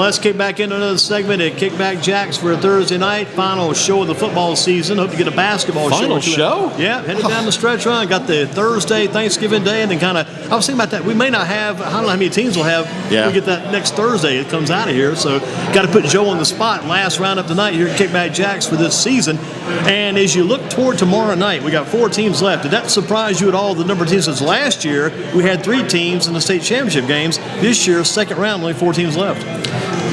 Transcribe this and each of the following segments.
let's kick back into another segment at Kickback Jacks for a Thursday night. Final show of the football season. Hope to get a basketball Final show? Yeah, headed down the stretch run. Got the Thursday, Thanksgiving Day, and then I was thinking about that. We may not have, I don't know how many teams we'll have. Yeah. We get that next Thursday. It comes out of here. So got to put Joe on the spot. Last round up tonight here at Kickback Jacks for this season. And as you look toward tomorrow night, we got 4 teams left. Did that surprise you at all, the number of teams? Since last year, we had 3 teams in the state championship games. This year, second round, only 4 teams left.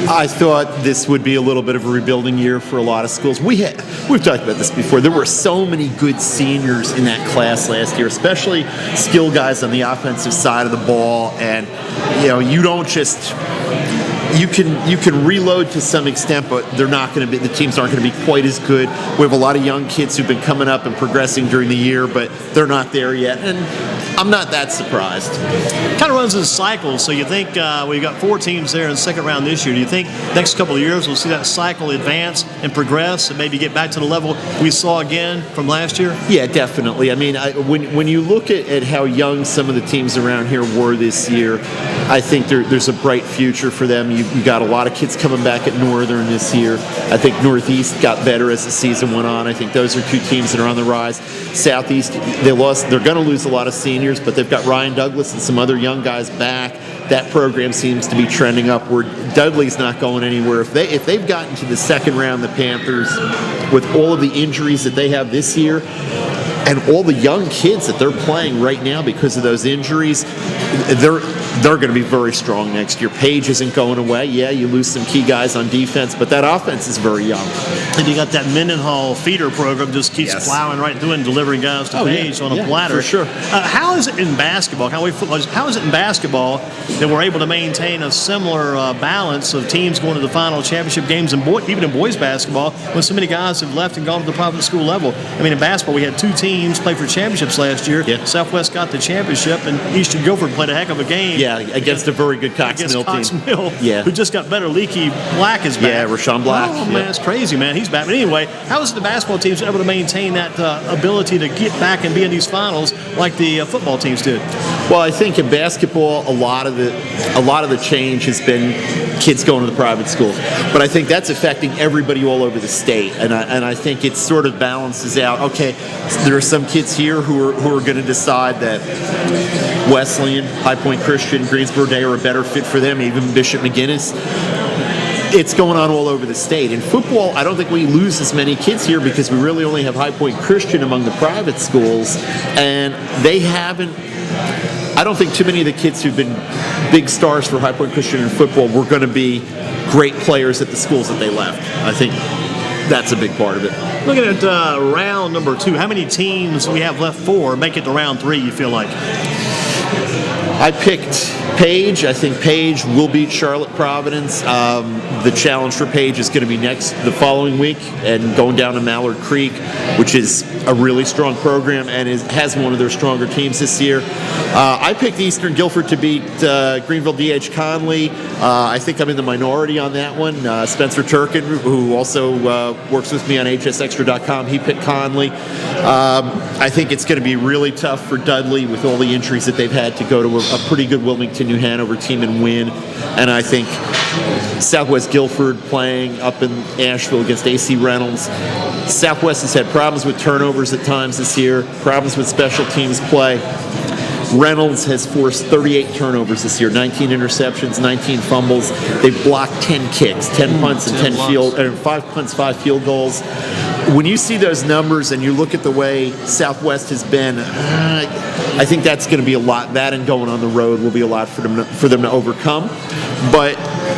I thought this would be a little bit of a rebuilding year for a lot of schools. We've talked about this before. There were so many good seniors in that class last year, especially skill guys on the offensive side of the ball. And you don't just. You can reload to some extent, but they're not going to be. The teams aren't going to be quite as good. We have a lot of young kids who've been coming up and progressing during the year, but they're not there yet, and I'm not that surprised. Kind of runs in cycles. So you think we've got 4 teams there in the second round this year. Do you think next couple of years we'll see that cycle advance and progress and maybe get back to the level we saw again from last year? Yeah, definitely. I mean, when you look at how young some of the teams around here were this year, I think there's a bright future for them. You got a lot of kids coming back at Northern this year. I think Northeast got better as the season went on. I think those are 2 teams that are on the rise. Southeast, they're going to lose a lot of seniors, but they've got Ryan Douglas and some other young guys back. That program seems to be trending upward. Dudley's not going anywhere. If they've gotten to the second round, the Panthers, with all of the injuries that they have this year, and all the young kids that they're playing right now because of those injuries, they're going to be very strong next year. Page isn't going away. Yeah, you lose some key guys on defense, but that offense is very young. And you got that Mendenhall feeder program just keeps plowing right through and delivering guys to Page on a platter. For sure. How is it in basketball? How is it in basketball that we're able to maintain a similar balance of teams going to the final championship games, and even in boys basketball, when so many guys have left and gone to the private school level? I mean, in basketball, we had 2 teams play for championships last year. Yeah. Southwest got the championship, and Eastern Guilford played a heck of a game. Yeah, against a very good Cox Mill team. Who just got better. Leaky Black is back. Yeah, Rashawn Black. Oh, man, that's crazy, man. He's back. But anyway, how is the basketball teams able to maintain that ability to get back and be in these finals like the football teams did? Well, I think in basketball, a lot of the change has been kids going to the private schools, but I think that's affecting everybody all over the state, and I think it sort of balances out. Okay, there are some kids here who are going to decide that Wesleyan, High Point Christian, Greensboro Day are a better fit for them, even Bishop McGinnis. It's going on all over the state. In football, I don't think we lose as many kids here because we really only have High Point Christian among the private schools, and they haven't. I don't think too many of the kids who've been big stars for High Point Christian in football were going to be great players at the schools that they left. I think that's a big part of it. Looking at round number 2, how many teams we have left for make it to round 3, you feel like? I picked Page. I think Page will beat Charlotte Providence. The challenge for Page is going to be the following week, and going down to Mallard Creek, which is a really strong program and has one of their stronger teams this year. I picked Eastern Guilford to beat Greenville D.H. Conley. I think I'm in the minority on that one. Spencer Turkin, who also works with me on hsextra.com, he picked Conley. I think it's going to be really tough for Dudley with all the injuries that they've had to go to a pretty good Wilmington New Hanover team and win. And I think Southwest Guilford playing up in Asheville against AC Reynolds. Southwest has had problems with turnovers at times this year, problems with special teams play. Reynolds has forced 38 turnovers this year, 19 interceptions, 19 fumbles. They've blocked 10 kicks, 10 punts, and 5 punts, 5 field goals. When you see those numbers and you look at the way Southwest has been, I think that's going to be a lot. That and going on the road will be a lot for them to overcome. But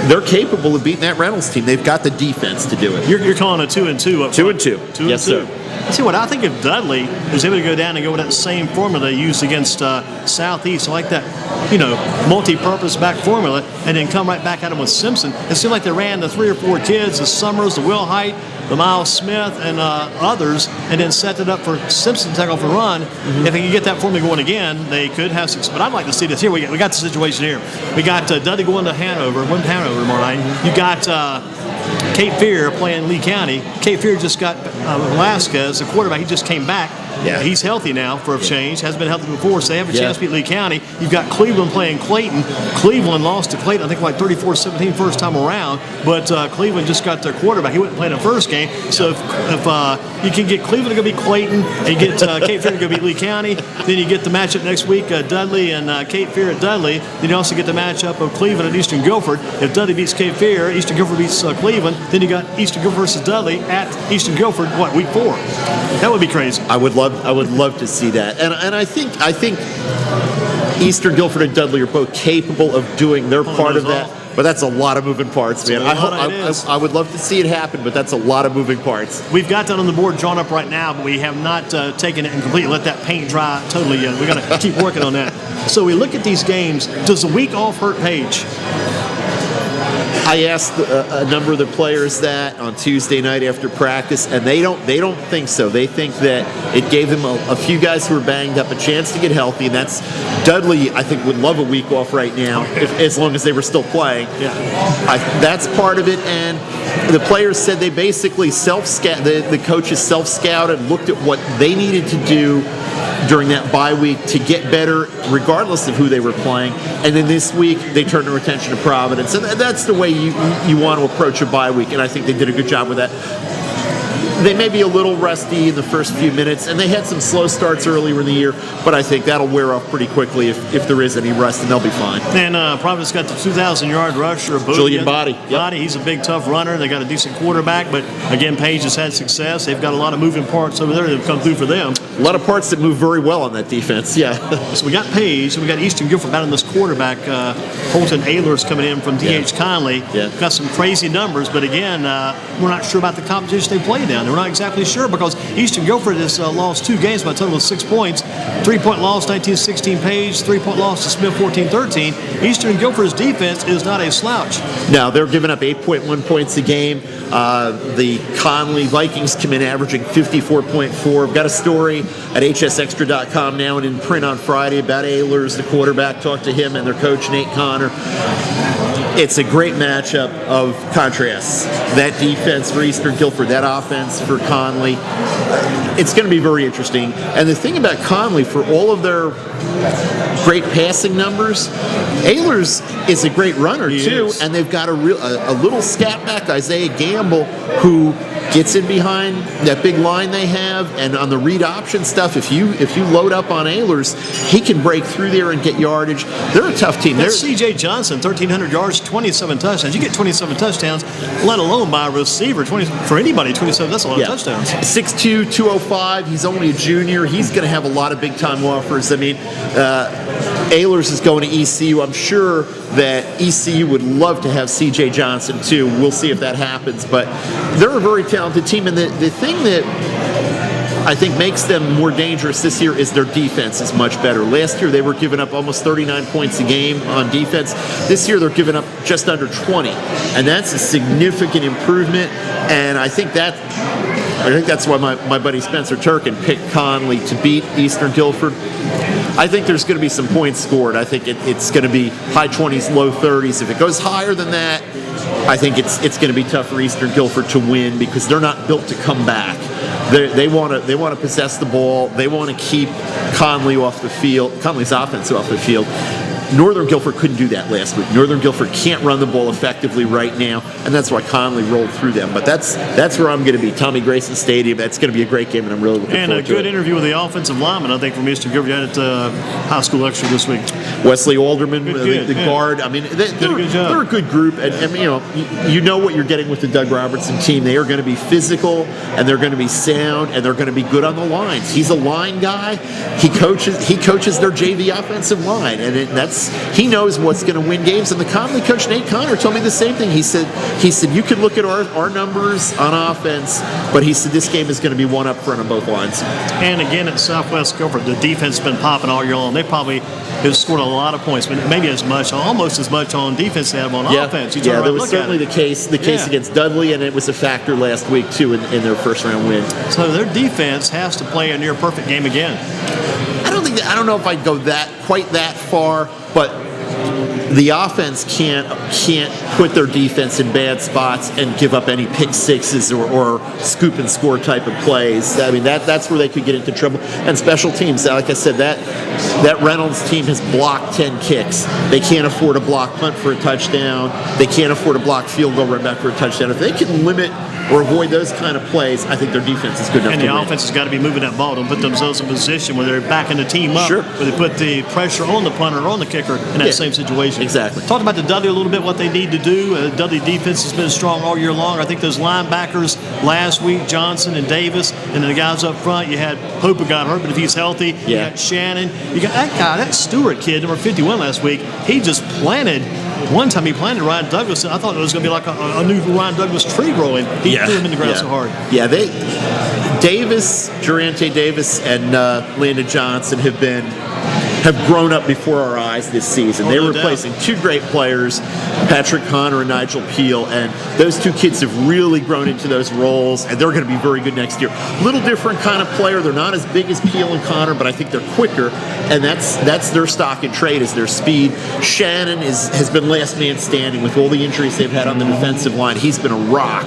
they're capable of beating that Reynolds team. They've got the defense to do it. You're calling a 2-2 up 2-2. Yes, sir. See what I think if Dudley is able to go down and go with that same formula they used against Southeast, I like that, multi-purpose back formula, and then come right back at them with Simpson. It seemed like they ran the 3 or 4 kids, the Summers, the Will Height, the Miles Smith, and others, and then set it up for Simpson to take off and run. If they can get that formula going again, they could have success. But I'd like to see this here. We got the situation here. We got Dudley going to Hanover tomorrow night. You got Cape Fear playing Lee County. Cape Fear just got Velasquez, the quarterback. He just came back. Yeah. He's healthy now for a change. Hasn't been healthy before, so they have a chance to beat Lee County. You've got Cleveland playing Clayton. Cleveland lost to Clayton, I think, like 34-17 first time around, but Cleveland just got their quarterback. He wouldn't play in the first game. So if you can get Cleveland to go beat Clayton and you get Cape Fear to go beat Lee County, then you get the matchup next week, Dudley and Cape Fear at Dudley. Then you also get the matchup of Cleveland and Eastern Guilford. If Dudley beats Cape Fear, Eastern Guilford beats Cleveland, then you got Eastern Guilford versus Dudley at Eastern Guilford, week 4? That would be crazy. I would love to see that, and I think Eastern Guilford and Dudley are both capable of doing their part of that. But that's a lot of moving parts, man. I would love to see it happen, but that's a lot of moving parts. We've got that on the board drawn up right now, but we have not taken it and completely let that paint dry totally yet. We've got to keep working on that. So we look at these games. Does the week off hurt Page? I asked a number of the players that on Tuesday night after practice, and they don't think so. They think that it gave them a few guys who were banged up a chance to get healthy, and that's Dudley. I think would love a week off right now, as long as they were still playing. Yeah, that's part of it, and the players said they basically the coaches self-scouted, looked at what they needed to do during that bye week to get better, regardless of who they were playing. And then this week, they turned their attention to Providence. And that's the way you want to approach a bye week, and I think they did a good job with that. They may be a little rusty in the first few minutes, and they had some slow starts earlier in the year, but I think that'll wear off pretty quickly if there is any rust, and they'll be fine. And Providence got the 2,000-yard rusher, Julian Body. Yep. Body, he's a big, tough runner. They got a decent quarterback, but again, Page has had success. They've got a lot of moving parts over there that have come through for them. A lot of parts that move very well on that defense, yeah. So we got Page, and we got Eastern Guilford battling this quarterback. Holton Ehlers coming in from D.H. Conley. Yeah. Got some crazy numbers, but again, we're not sure about the competition they play down. We're not exactly sure because Eastern Guilford has lost 2 games by a total of 6 points. 3-point loss, 19-16 Page. 3-point loss to Smith, 14-13. Eastern Guilford's defense is not a slouch. No, they're giving up 8.1 points a game. The Conley Vikings come in averaging 54.4. I've got a story at hsextra.com now and in print on Friday about Ehlers, the quarterback. Talked to him and their coach, Nate Connor. It's a great matchup of contrasts. That defense for Eastern Guilford, that offense for Conley. It's going to be very interesting. And the thing about Conley, for all of their great passing numbers, Ehlers is a great runner too. And they've got a little scat back, Isaiah Gamble, who gets in behind that big line they have, and on the read option stuff, if you load up on Ehlers, he can break through there and get yardage. They're a tough team. That's C.J. Johnson, 1,300 yards, 27 touchdowns. You get 27 touchdowns, let alone by a receiver. For anybody, 27, that's a lot of touchdowns. 6'2", 205. He's only a junior. He's going to have a lot of big-time offers. I mean, Ehlers is going to ECU. I'm sure that ECU would love to have C.J. Johnson, too. We'll see if that happens. But they're a very talented team. And the thing that I think makes them more dangerous this year is their defense is much better. Last year, they were giving up almost 39 points a game on defense. This year, they're giving up just under 20. And that's a significant improvement. And I think that's why my buddy Spencer Turkin picked Conley to beat Eastern Guilford. I think there's going to be some points scored. I think it's going to be high 20s, low 30s. If it goes higher than that, I think it's going to be tough for Eastern Guilford to win because they're not built to come back. They want to possess the ball. They want to keep Conley's offense off the field. Northern Guilford couldn't do that last week. Northern Guilford can't run the ball effectively right now, and that's why Conley rolled through them. But that's where I'm going to be, Tommy Grayson Stadium. That's going to be a great game, and I'm really looking forward to it. And a good interview with the offensive lineman, I think, from Eastern Guilford at High School Extra this week. Wesley Alderman, the guard. I mean, they're a good group, and you know what you're getting with the Doug Robertson team. They are going to be physical, and they're going to be sound, and they're going to be good on the lines. He's a line guy. He coaches their JV offensive line, and he knows what's going to win games. And the Conley coach, Nate Connor, told me the same thing. He said you can look at our numbers on offense, but he said this game is going to be one up front on both lines. And again, at Southwest Guilford, the defense has been popping all year long. They probably have scored a lot of points, but maybe almost as much on defense as they have on offense. There was certainly the case against Dudley, and it was a factor last week too in their first round win. So their defense has to play a near perfect game again. I don't know if I'd go quite that far, but the offense can't put their defense in bad spots and give up any pick sixes or scoop and score type of plays. I mean, that's where they could get into trouble. And special teams, like I said, that Reynolds team has blocked 10 kicks. They can't afford a block punt for a touchdown. They can't afford a block field goal right back for a touchdown. If they can limit or avoid those kind of plays, I think their defense is good enough to win. And the offense has got to be moving that ball to put themselves in position where they're backing the team up, Sure. where they put the pressure on the punter or on the kicker in that same situation. Exactly. Talked about the Dudley a little bit, what they need to do. Dudley defense has been strong all year long. I think those linebackers last week, Johnson and Davis, and then the guys up front, you had Pope who got hurt, but if he's healthy, you got Shannon. You got that guy, that Stewart kid, number 51 last week. He just planted. One time he planted Ryan Douglas, and I thought it was going to be like a new Ryan Douglas tree growing. He threw him in the ground so hard. Yeah, Durante Davis, and Landon Johnson have grown up before our eyes this season. They're replacing two great players, Patrick Connor and Nigel Peel, and those two kids have really grown into those roles, and they're going to be very good next year. Little different kind of player. They're not as big as Peel and Connor, but I think they're quicker, and that's their stock and trade is their speed. Shannon has been last man standing with all the injuries they've had on the defensive line. He's been a rock.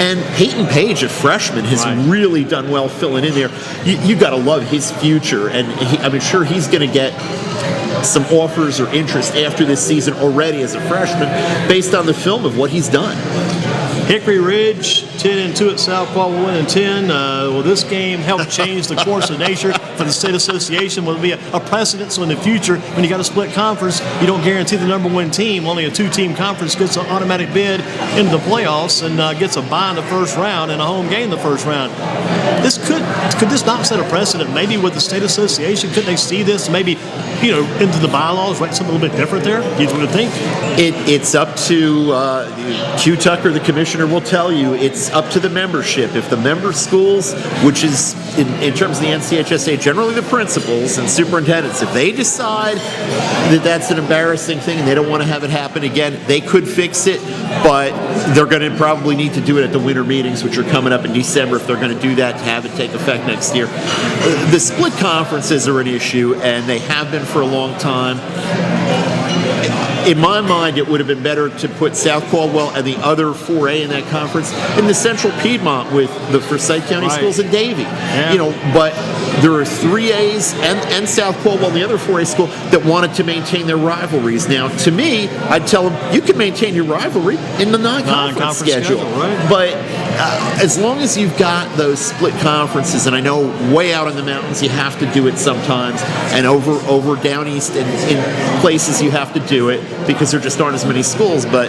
And Peyton Page, a freshman, has really done well filling in there. You got to love his future, and I'm sure he's going to get some offers or interest after this season already as a freshman based on the film of what he's done. Hickory Ridge, 10-2 at Southpaw, will win in 10. Will this game help change the course of nature for the state association? Will it be a precedent so in the future, when you got a split conference, you don't guarantee the number one team? Only a two-team conference gets an automatic bid into the playoffs and gets a bye in the first round and a home game in the first round. Could this not set a precedent? Maybe with the state association, could they see this? Maybe into the bylaws, write something a little bit different there. You would think. It's up to Q Tucker, the commissioner, will tell you. It's up to the membership. If the member schools, which is in terms of the NCHSA, generally the principals and superintendents, if they decide that that's an embarrassing thing and they don't want to have it happen again, they could fix it, but they're going to probably need to do it at the winter meetings, which are coming up in December, if they're going to do that to have it take effect next year. The split conferences are an issue, and they have been for a long time. In my mind, it would have been better to put South Caldwell and the other 4A in that conference in the Central Piedmont with the Forsyth County schools and Davie. But there are 3As and South Caldwell and the other 4A school that wanted to maintain their rivalries. Now, to me, I'd tell them you can maintain your rivalry in the non-conference schedule. But as long as you've got those split conferences, and I know way out in the mountains you have to do it sometimes, and over down east and in places you have to do it because there just aren't as many schools, but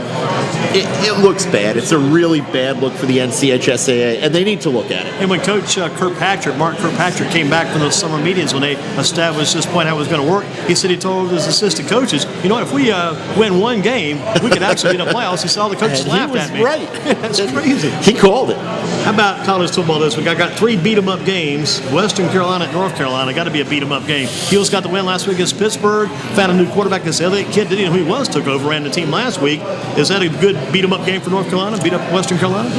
it looks bad. It's a really bad look for the NCHSAA, and they need to look at it. And when Coach Mark Kirkpatrick came back from those summer meetings when they established this point how it was going to work, he said he told his assistant coaches, if we win one game, we could actually be in the playoffs. He saw all the coaches laughed at me. Right. That's crazy. He called it. How about college football this week? I got 3 beat-em-up games. Western Carolina at North Carolina. Got to be a beat-em-up game. Heels got the win last week against Pittsburgh. Found a new quarterback. This Elliott kid, didn't know who he was, took over, ran the team last week. Is that a good beat-em-up game for North Carolina? Beat up Western Carolina?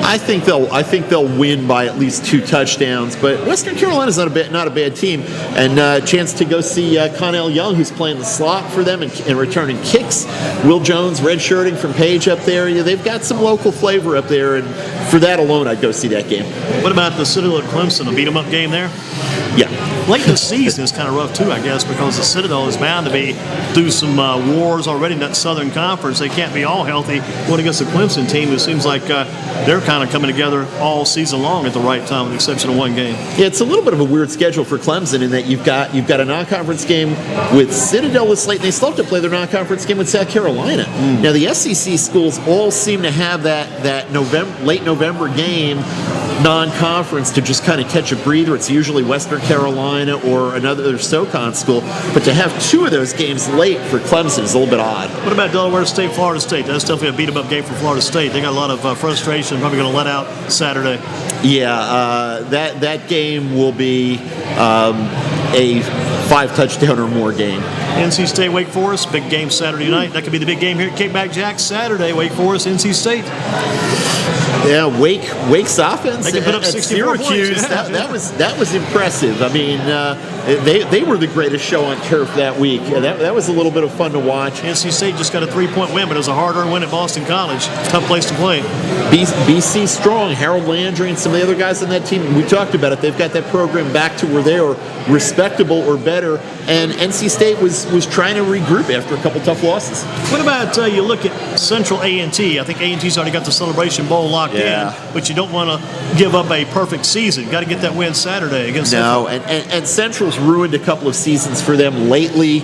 I think they'll win by at least 2 touchdowns, but Western Carolina's not a bad team, and a chance to go see Connell Young, who's playing the slot for them and returning kicks. Will Jones redshirting from Page up there. They've got some local flavor up there, and for that alone, I'd go see that game. What about the Citadel at Clemson? A beat-em-up game there? Yeah. Late in the season is kind of rough too, I guess, because the Citadel is bound to be through some wars already in that Southern Conference. They can't be all healthy going against the Clemson team. It seems like they're kind of coming together all season long at the right time, with the exception of one game. Yeah, it's a little bit of a weird schedule for Clemson in that you've got a non-conference game with Citadel this late, and they still have to play their non-conference game with South Carolina. Now the SEC schools all seem to have that late November game non-conference to just kind of catch a breather. It's usually Western Carolina or another SoCon school, but to have 2 of those games late for Clemson is a little bit odd. What about Delaware State, Florida State? That's definitely a beat-em-up game for Florida State. They got a lot of frustration, probably going to let out Saturday. Yeah, that game will be a 5 touchdown or more game. NC State, Wake Forest, big game Saturday night. That could be the big game here at Kickback Jack Saturday. Wake Forest, NC State. Yeah, Wake's offense. They can put up at 64 Syracuse. points. That was impressive. I mean, they were the greatest show on turf that week. That was a little bit of fun to watch. NC State just got a 3-point win, but it was a hard-earned win at Boston College. Tough place to play. BC strong. Harold Landry and some of the other guys on that team. We talked about it. They've got that program back to where they are respectable or better. And NC State was trying to regroup after a couple tough losses. What about you look at Central A&T? I think A&T's already got the Celebration Bowl locked in, but you don't want to give up a perfect season. Got to get that win Saturday against Central. No, and Central's ruined a couple of seasons for them lately.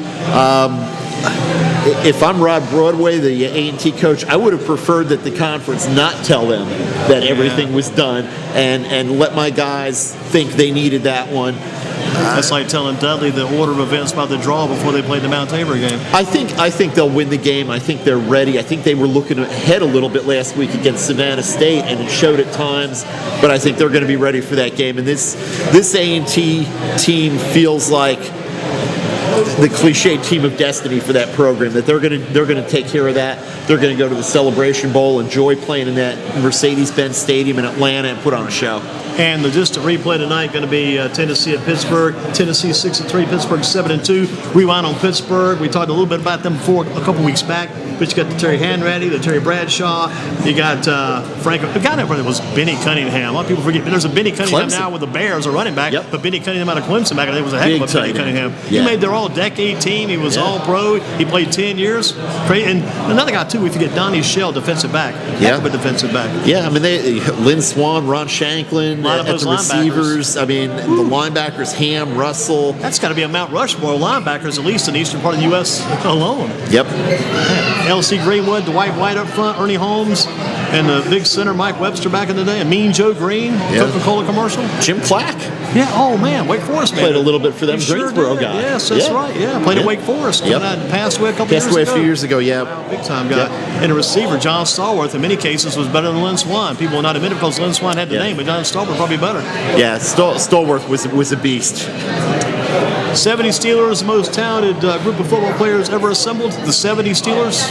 If I'm Rod Broadway, the A&T coach, I would have preferred that the conference not tell them that everything was done and let my guys think they needed that one. That's like telling Dudley the order of events by the draw before they played the Mount Tabor game. I think they'll win the game. I think they're ready. I think they were looking ahead a little bit last week against Savannah State, and it showed at times. But I think they're going to be ready for that game. And this A&T team feels like the cliche team of destiny for that program. That they're going to take care of that. They're going to go to the Celebration Bowl, enjoy playing in that Mercedes-Benz Stadium in Atlanta, and put on a show. And the distant replay tonight going to be Tennessee at Pittsburgh. Tennessee 6-3, Pittsburgh 7-2. Rewind on Pittsburgh. We talked a little bit about them before a couple weeks back. But you got the Terry Hanratty, the Terry Bradshaw. You got Franco. The guy that was Benny Cunningham. A lot of people forget. But there's a Benny Cunningham now with the Bears, a running back. Yep. But Benny Cunningham out of Clemson back then was a heck of a Benny Cunningham. Yeah. He made their all-decade team. He was all-pro. He played 10 years. And another guy too. We forget Donnie Shell, defensive back. Heck of a defensive back. Yeah, I mean Lynn Swan, Ron Shanklin at the receivers. I mean the linebackers, Ham, Russell. That's got to be a Mount Rushmore of linebackers, at least in the eastern part of the U.S. alone. Yep. L.C. Greenwood, Dwight White up front, Ernie Holmes, and the big center Mike Webster back in the day, and Mean Joe Green, Coca-Cola commercial. Jim Clack. Yeah, oh man, Wake Forest man. Played a little bit for them, Greensboro guy. Yes, that's right. Yeah, played at Wake Forest. Passed away a couple years ago. Passed away a few years ago, Big time guy. And a receiver, John Stallworth, in many cases was better than Lynn Swan. People will not admit it because Lynn Swan had the name, but John Stallworth probably better. Yeah, Stallworth was a beast. 70 Steelers, the most talented group of football players ever assembled. The 70 Steelers.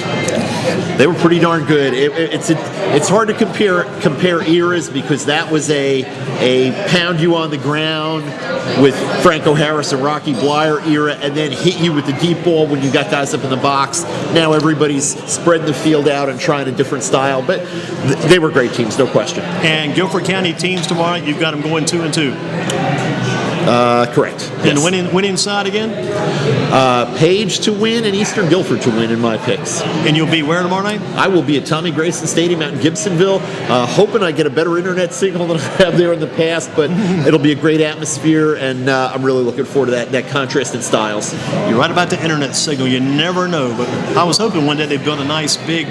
They were pretty darn good. It's hard to compare eras because that was a pound you on the ground with Franco Harris and Rocky Blyer era, and then hit you with the deep ball when you got guys up in the box. Now everybody's spreading the field out and trying a different style, but they were great teams, no question. And Guilford County teams tomorrow, you've got them going 2-2. Correct. And winning side again? Page to win and Eastern Guilford to win in my picks. And you'll be where tomorrow night? I will be at Tommy Grayson Stadium out in Gibsonville, hoping I get a better internet signal than I have there in the past, but it'll be a great atmosphere, and I'm really looking forward to that contrast in styles. You're right about the internet signal. You never know, but I was hoping one day they'd build a nice big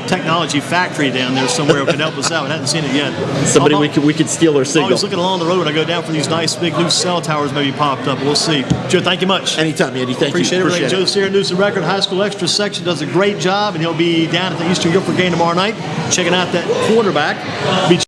technology factory down there somewhere that could help us out. I haven't seen it yet. Somebody we could steal their signal. I was looking along the road. I go down for these nice big new cell towers maybe popped up. We'll see. Joe, thank you much. Anytime, Andy. Thank Appreciate you. Appreciate everything. Joe Sirera, News and Record High School Extra Section does a great job, and he'll be down at the Eastern Guilford game tomorrow night, checking out that quarterback.